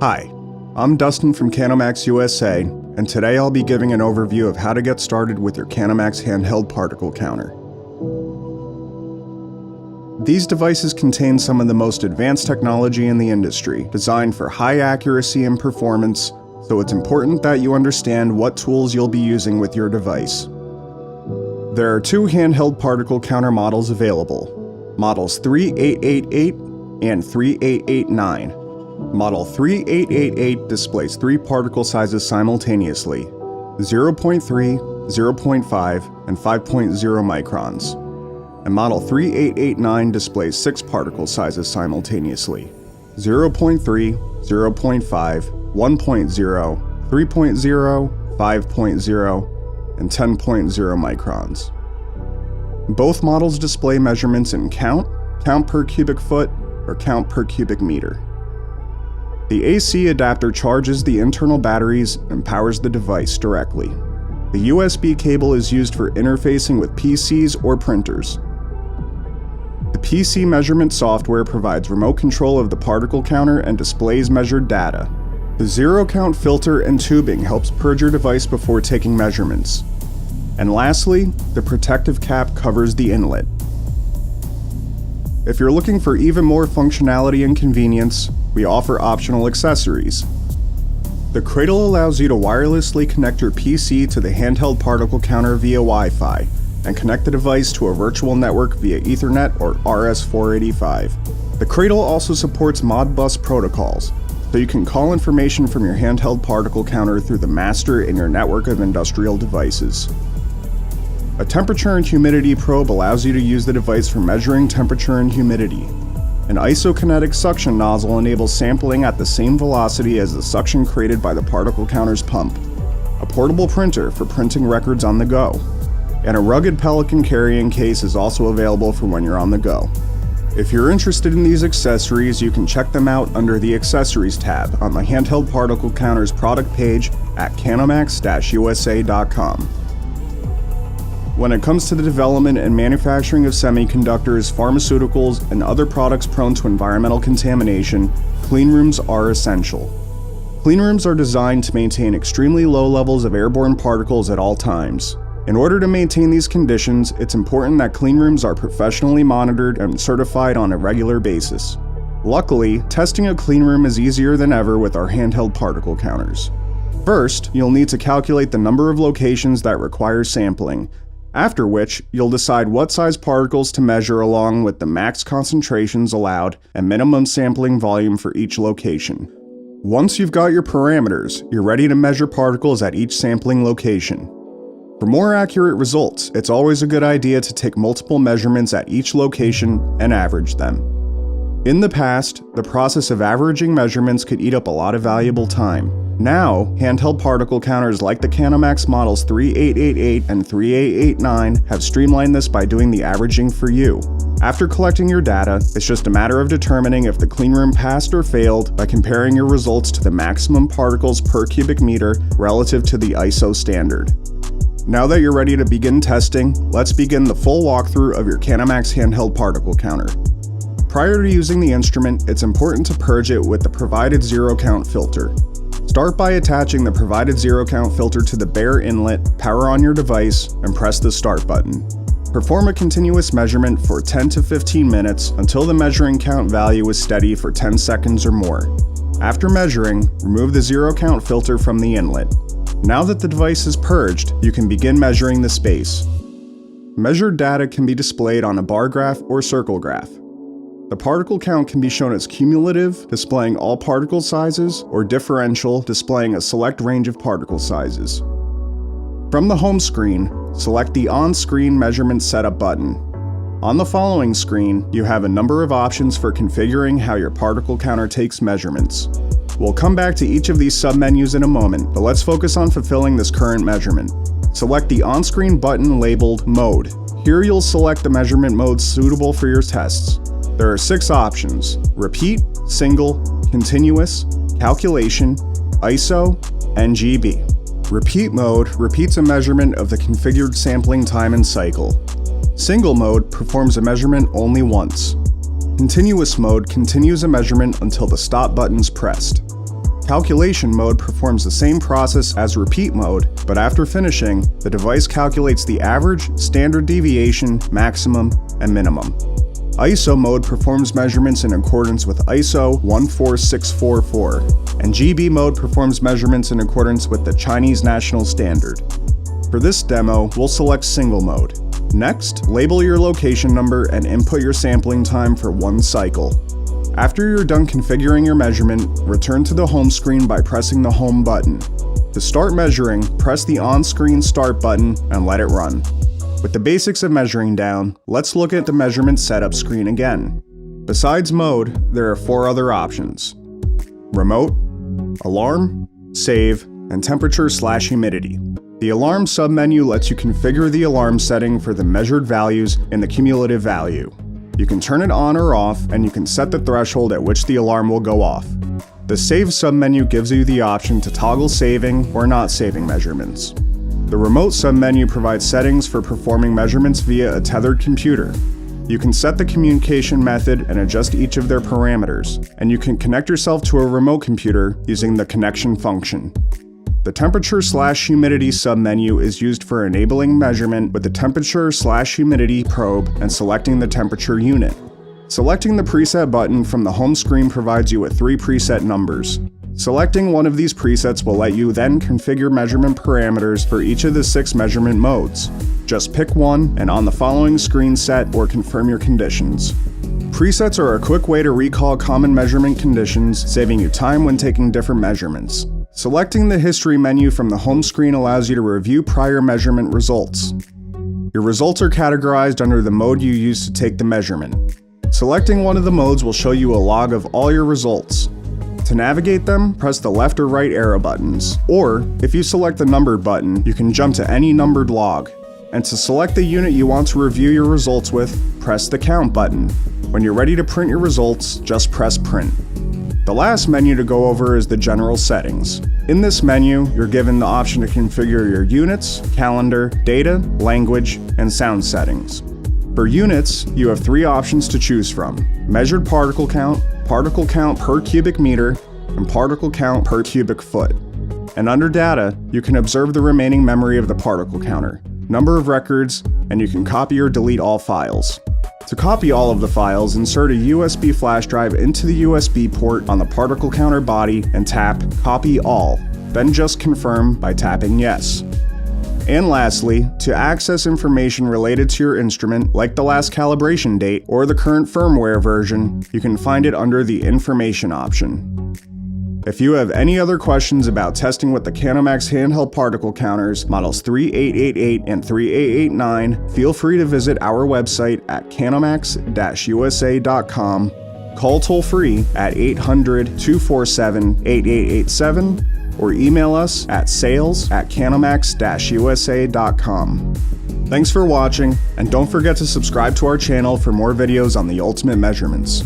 Hi, I'm Dustin from Kanomax USA, and today I'll be giving an overview of how to get started with your Kanomax Handheld Particle Counter. These devices contain some of the most advanced technology in the industry, designed for high accuracy and performance, so it's important that you understand what tools you'll be using with your device. There are two handheld particle counter models available, models 3888 and 3889. Model 3888 displays 3 particle sizes simultaneously, 0.3, 0.5, and 5.0 microns. And Model 3889 displays 6 particle sizes simultaneously, 0.3, 0.5, 1.0, 3.0, 5.0, and 10.0 microns. Both models display measurements in count per cubic foot, or count per cubic meter. The AC adapter charges the internal batteries and powers the device directly. The USB cable is used for interfacing with PCs or printers. The PC measurement software provides remote control of the particle counter and displays measured data. The zero count filter and tubing helps purge your device before taking measurements. And lastly, the protective cap covers the inlet. If you're looking for even more functionality and convenience, we offer optional accessories. The cradle allows you to wirelessly connect your PC to the handheld particle counter via Wi-Fi and connect the device to a virtual network via Ethernet or RS-485. The cradle also supports Modbus protocols, so you can call information from your handheld particle counter through the master in your network of industrial devices. A temperature and humidity probe allows you to use the device for measuring temperature and humidity. An isokinetic suction nozzle enables sampling at the same velocity as the suction created by the particle counter's pump. A portable printer for printing records on the go. And a rugged Pelican carrying case is also available for when you're on the go. If you're interested in these accessories, you can check them out under the Accessories tab on the Handheld Particle Counter's product page at kanomax-usa.com. When it comes to the development and manufacturing of semiconductors, pharmaceuticals, and other products prone to environmental contamination, cleanrooms are essential. Cleanrooms are designed to maintain extremely low levels of airborne particles at all times. In order to maintain these conditions, it's important that cleanrooms are professionally monitored and certified on a regular basis. Luckily, testing a cleanroom is easier than ever with our handheld particle counters. First, you'll need to calculate the number of locations that require sampling, after which you'll decide what size particles to measure along with the max concentrations allowed and minimum sampling volume for each location. Once you've got your parameters, you're ready to measure particles at each sampling location. For more accurate results, it's always a good idea to take multiple measurements at each location and average them. In the past, the process of averaging measurements could eat up a lot of valuable time. Now, handheld particle counters like the Kanomax models 3888 and 3889 have streamlined this by doing the averaging for you. After collecting your data, it's just a matter of determining if the cleanroom passed or failed by comparing your results to the maximum particles per cubic meter relative to the ISO standard. Now that you're ready to begin testing, let's begin the full walkthrough of your Kanomax handheld particle counter. Prior to using the instrument, it's important to purge it with the provided zero count filter. Start by attaching the provided zero count filter to the bare inlet, power on your device, and press the start button. Perform a continuous measurement for 10 to 15 minutes until the measuring count value is steady for 10 seconds or more. After measuring, remove the zero count filter from the inlet. Now that the device is purged, you can begin measuring the space. Measured data can be displayed on a bar graph or circle graph. The particle count can be shown as cumulative, displaying all particle sizes, or differential, displaying a select range of particle sizes. From the home screen, select the On-Screen Measurement Setup button. On the following screen, you have a number of options for configuring how your particle counter takes measurements. We'll come back to each of these submenus in a moment, but let's focus on fulfilling this current measurement. Select the on-screen button labeled Mode. Here you'll select the measurement mode suitable for your tests. There are 6 options: Repeat, Single, Continuous, Calculation, ISO, and GB. Repeat mode repeats a measurement of the configured sampling time and cycle. Single mode performs a measurement only once. Continuous mode continues a measurement until the stop button's pressed. Calculation mode performs the same process as repeat mode, but after finishing, the device calculates the average, standard deviation, maximum, and minimum. ISO mode performs measurements in accordance with ISO 14644, and GB mode performs measurements in accordance with the Chinese national standard. For this demo, we'll select single mode. Next, label your location number and input your sampling time for 1 cycle. After you're done configuring your measurement, return to the home screen by pressing the home button. To start measuring, press the on-screen start button and let it run. With the basics of measuring down, let's look at the measurement setup screen again. Besides mode, there are 4 other options: remote, alarm, save, and temperature/humidity. The alarm submenu lets you configure the alarm setting for the measured values and the cumulative value. You can turn it on or off, and you can set the threshold at which the alarm will go off. The Save submenu gives you the option to toggle saving or not saving measurements. The Remote submenu provides settings for performing measurements via a tethered computer. You can set the communication method and adjust each of their parameters, and you can connect yourself to a remote computer using the connection function. The temperature/humidity submenu is used for enabling measurement with the temperature/humidity probe and selecting the temperature unit. Selecting the preset button from the home screen provides you with 3 preset numbers. Selecting one of these presets will let you then configure measurement parameters for each of the 6 measurement modes. Just pick one and on the following screen set or confirm your conditions. Presets are a quick way to recall common measurement conditions, saving you time when taking different measurements. Selecting the History menu from the home screen allows you to review prior measurement results. Your results are categorized under the mode you used to take the measurement. Selecting one of the modes will show you a log of all your results. To navigate them, press the left or right arrow buttons, or if you select the numbered button, you can jump to any numbered log. And to select the unit you want to review your results with, press the Count button. When you're ready to print your results, just press Print. The last menu to go over is the General Settings. In this menu, you're given the option to configure your units, calendar, data, language, and sound settings. For units, you have 3 options to choose from: measured particle count per cubic meter, and particle count per cubic foot. And under data, you can observe the remaining memory of the particle counter, number of records, and you can copy or delete all files. To copy all of the files, insert a USB flash drive into the USB port on the particle counter body and tap Copy All, then just confirm by tapping Yes. And lastly, to access information related to your instrument, like the last calibration date or the current firmware version, you can find it under the Information option. If you have any other questions about testing with the Kanomax Handheld Particle Counters, models 3888 and 3889, feel free to visit our website at kanomax-usa.com, call toll-free at 800-247-8887, or email us at sales@kanomax-usa.com. Thanks for watching, and don't forget to subscribe to our channel for more videos on the ultimate measurements.